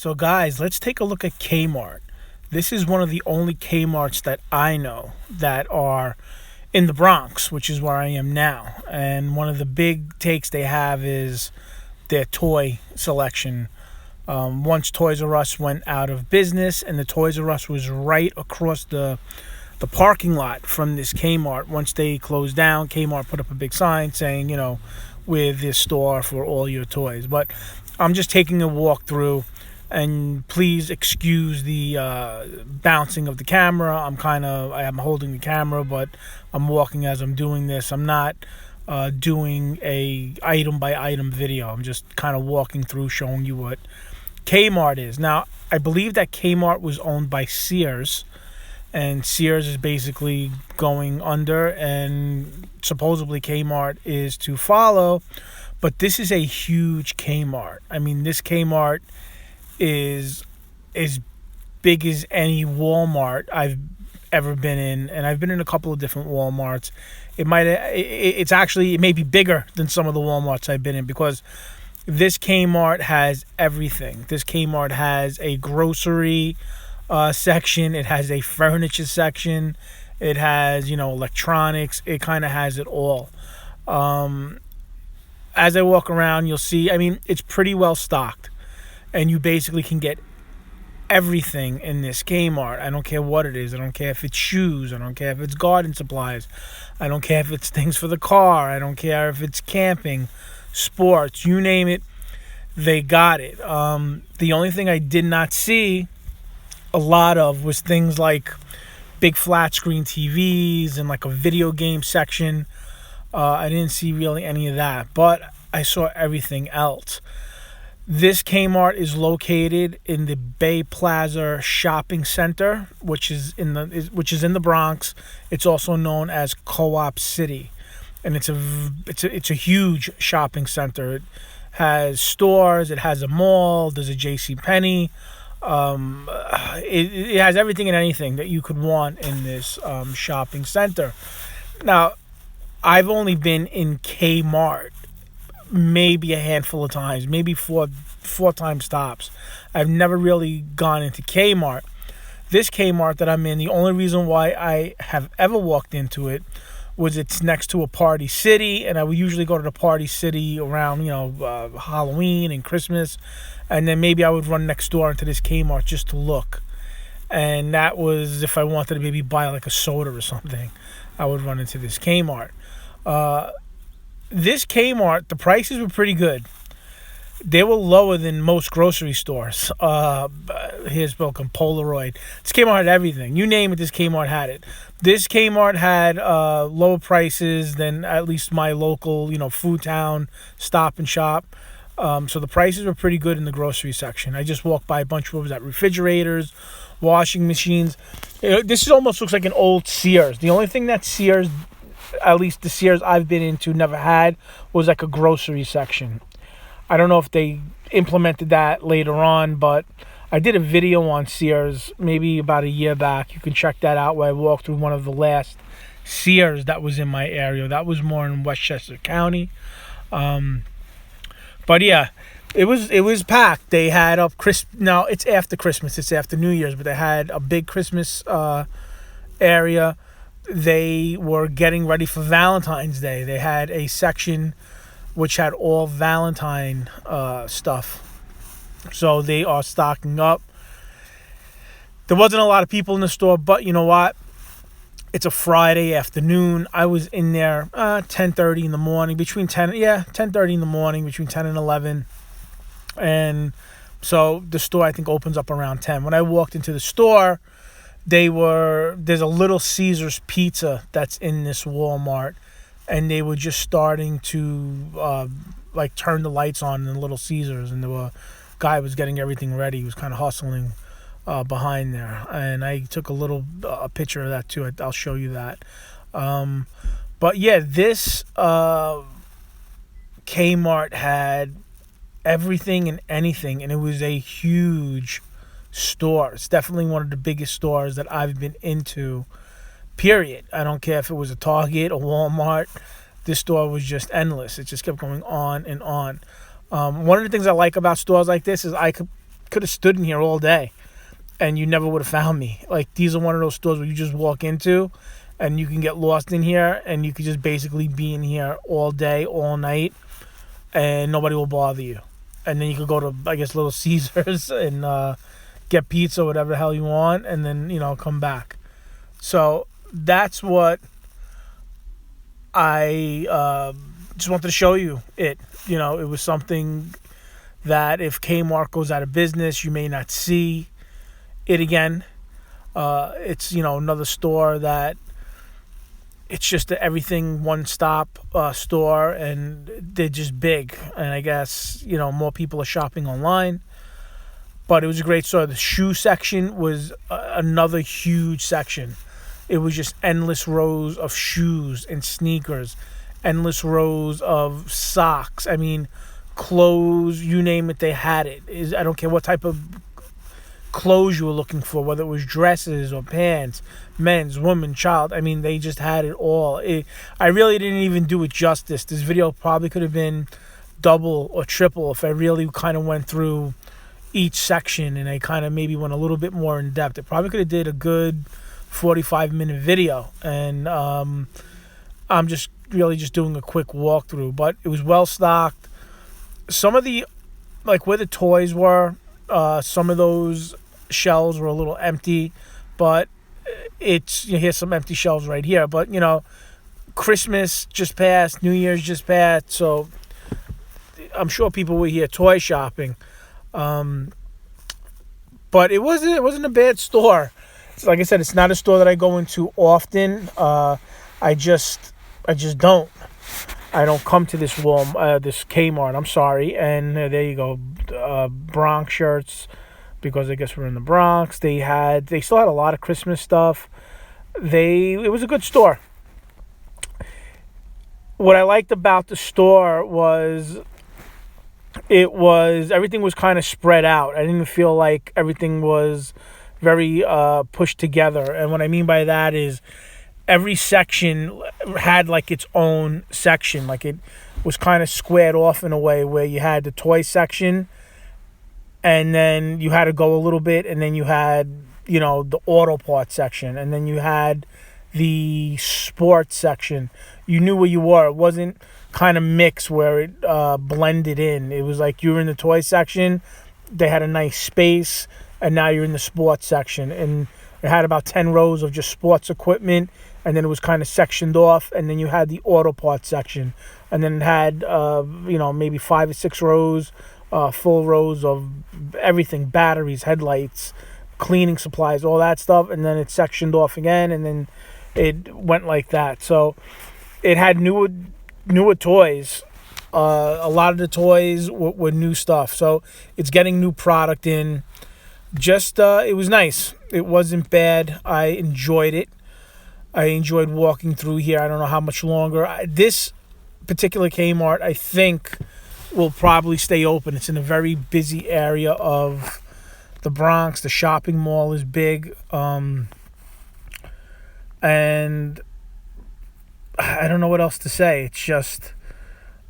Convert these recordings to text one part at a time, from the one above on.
So, guys, let's take a look at Kmart. This is one of the only Kmarts that I know that are in the Bronx, which is where I am now. And one of the big takes they have is their toy selection. Once Toys R Us went out of business, and the Toys R Us was right across the parking lot from this Kmart. Once they closed down, Kmart put up a big sign saying, with this store for all your toys. But I'm just taking a walk through, and please excuse the bouncing of the camera. I am holding the camera, but I'm walking as I'm doing this. I'm not doing a item by item video. I'm just kind of walking through, showing you what Kmart is. Now, I believe that Kmart was owned by Sears, and Sears is basically going under, and supposedly Kmart is to follow. But this is a huge Kmart. I mean, this Kmart is as big as any Walmart I've ever been in, and I've been in a couple of different Walmarts. It may be bigger than some of the Walmarts I've been in, because this Kmart has everything. This Kmart has a grocery section. It has a furniture section. It has, electronics. It kind of has it all. As I walk around, you'll see, it's pretty well stocked, and you basically can get everything in this Kmart. I don't care what it is. I don't care if it's shoes. I don't care if it's garden supplies. I don't care if it's things for the car. I don't care if it's camping, sports, you name it, they got it. The only thing I did not see a lot of was things like big flat screen TVs and like a video game section. I didn't see really any of that, but I saw everything else. This Kmart is located in the Bay Plaza Shopping Center, which is in the Bronx. It's also known as Co-op City, and it's a huge shopping center. It has stores, it has a mall, there's a J.C. Penney. It has everything and anything that you could want in this shopping center. Now, I've only been in Kmart maybe a handful of times, maybe four times tops. I've never really gone into Kmart. This Kmart that I'm in, the only reason why I have ever walked into it was it's next to a Party City, and I would usually go to the Party City around, Halloween and Christmas, and then maybe I would run next door into this Kmart just to look. And that was if I wanted to maybe buy like a soda or something, I would run into this Kmart. This Kmart, the prices were pretty good. They were lower than most grocery stores. Here's welcome Polaroid. This Kmart had everything. You name it, this Kmart had it. This Kmart had lower prices than at least my local, Food Town Stop and Shop. So the prices were pretty good in the grocery section. I just walked by a bunch of refrigerators, washing machines. This almost looks like an old Sears. The only thing that Sears, at least the Sears I've been into, never had was like a grocery section. I don't know if they implemented that later on, but I did a video on Sears maybe about a year back. You can check that out, where I walked through one of the last Sears that was in my area. That was more in Westchester County. But yeah, it was packed. They had up Now it's after Christmas. It's after New Year's, but they had a big Christmas area. They were getting ready for Valentine's Day. They had a section which had all Valentine stuff. So they are stocking up. There wasn't a lot of people in the store, but you know what? It's a Friday afternoon. I was in there 10:30 in the morning, between 10:30 in the morning, between 10 and 11. And so the store, I think, opens up around 10. When I walked into the store, there's a Little Caesars Pizza that's in this Walmart, and they were just starting to turn the lights on in Little Caesars, and the guy was getting everything ready. He was kind of hustling behind there, and I took a picture of that too. I'll show you that. But yeah, this Kmart had everything and anything, and it was a huge store. It's definitely one of the biggest stores that I've been into, period. I don't care if it was a Target or Walmart. This store was just endless. It just kept going on and on. One of the things I like about stores like this is I could could have stood in here all day and you never would have found me. Like, these are one of those stores where you just walk into and you can get lost in here, and you could just basically be in here all day, all night, and nobody will bother you. And then you could go to, I guess, Little Caesars and get pizza, whatever the hell you want, and then, come back. So that's what I just wanted to show you it. It was something that if Kmart goes out of business, you may not see it again. It's, another store that it's just everything one-stop store, and they're just big. And I guess, more people are shopping online. But it was a great store. The shoe section was another huge section. It was just endless rows of shoes and sneakers, endless rows of socks. I mean, clothes, you name it, they had it. I don't care what type of clothes you were looking for, whether it was dresses or pants, men's, women, child. I mean, they just had it all. I really didn't even do it justice. This video probably could have been double or triple if I really kind of went through each section and I kind of maybe went a little bit more in depth. It probably could have did a good 45-minute video, and I'm just really just doing a quick walkthrough. But it was well stocked. Some of the, like where the toys were, some of those shelves were a little empty, but here's some empty shelves right here. But Christmas just passed, New Year's just passed, so I'm sure people were here toy shopping. But it wasn't a bad store. Like I said, it's not a store that I go into often. I just don't. I don't come to this this Kmart. I'm sorry. And there you go, Bronx shirts, because I guess we're in the Bronx. They still had a lot of Christmas stuff. It was a good store. What I liked about the store was everything was kind of spread out. I didn't feel like everything was very pushed together. And what I mean by that is every section had like its own section. Like it was kind of squared off in a way where you had the toy section, and then you had to go a little bit, and then you had, the auto parts section, and then you had the sports section. You knew where you were. It wasn't kind of mixed where it blended in. It was like you were in the toy section, they had a nice space, and now you're in the sports section. And it had about 10 rows of just sports equipment, and then it was kind of sectioned off, and then you had the auto parts section, and then it had maybe 5 or 6 rows, full rows of everything: batteries, headlights, cleaning supplies, all that stuff. And then it sectioned off again, and then it went like that. So it had newer toys. A lot of the toys were new stuff, so it's getting new product in. Just it was nice. It wasn't bad. I enjoyed it. I enjoyed walking through here. I don't know how much longer. This particular Kmart, I think, will probably stay open. It's in a very busy area of the Bronx. The shopping mall is big, and I don't know what else to say. It's just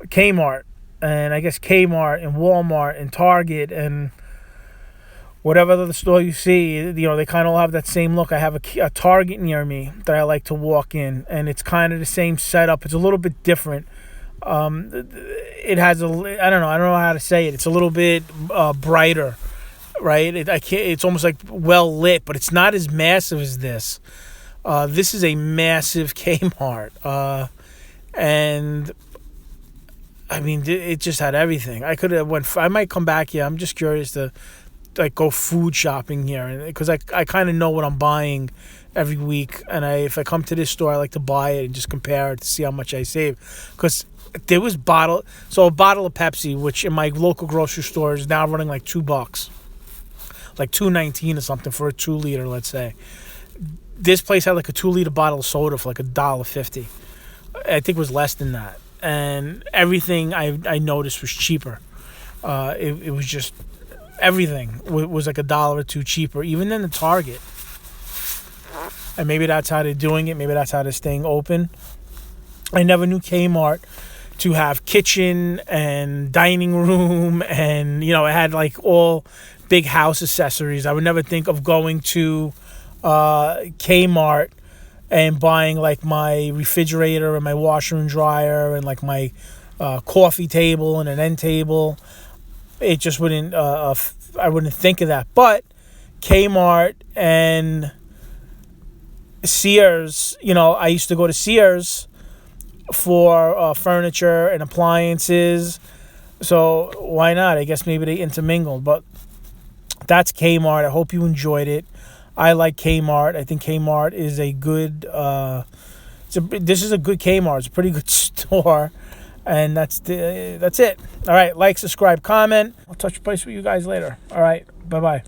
Kmart, and I guess Kmart and Walmart and Target and whatever other store you see, they kind of all have that same look. I have a Target near me that I like to walk in, and it's kind of the same setup. It's a little bit different. It has I don't know how to say it. It's a little bit brighter, right? It's almost like well lit, but it's not as massive as this. This is a massive Kmart, and I mean, it just had everything. I might come back here. I'm just curious to go food shopping here, because I kind of know what I'm buying every week, and if I come to this store, I like to buy it and just compare it to see how much I save. Because there was a bottle of Pepsi, which in my local grocery store is now running like $2, like $2.19 or something for a 2-liter, let's say. This place had like a 2-liter bottle of soda for like $1.50. I think it was less than that, and everything I noticed was cheaper. It was just everything was like $1 or $2 cheaper, even than the Target. And maybe that's how they're doing it. Maybe that's how they're staying open. I never knew Kmart to have kitchen and dining room, and it had like all big house accessories. I would never think of going to Kmart and buying like my refrigerator and my washer and dryer and like my coffee table and an end table. It just wouldn't. I wouldn't think of that. But Kmart and Sears, I used to go to Sears for furniture and appliances. So why not? I guess maybe they intermingled. But that's Kmart. I hope you enjoyed it. I like Kmart. I think Kmart is a good. This is a good Kmart. It's a pretty good store, and that's it. All right, like, subscribe, comment. I'll touch base with you guys later. All right, bye bye.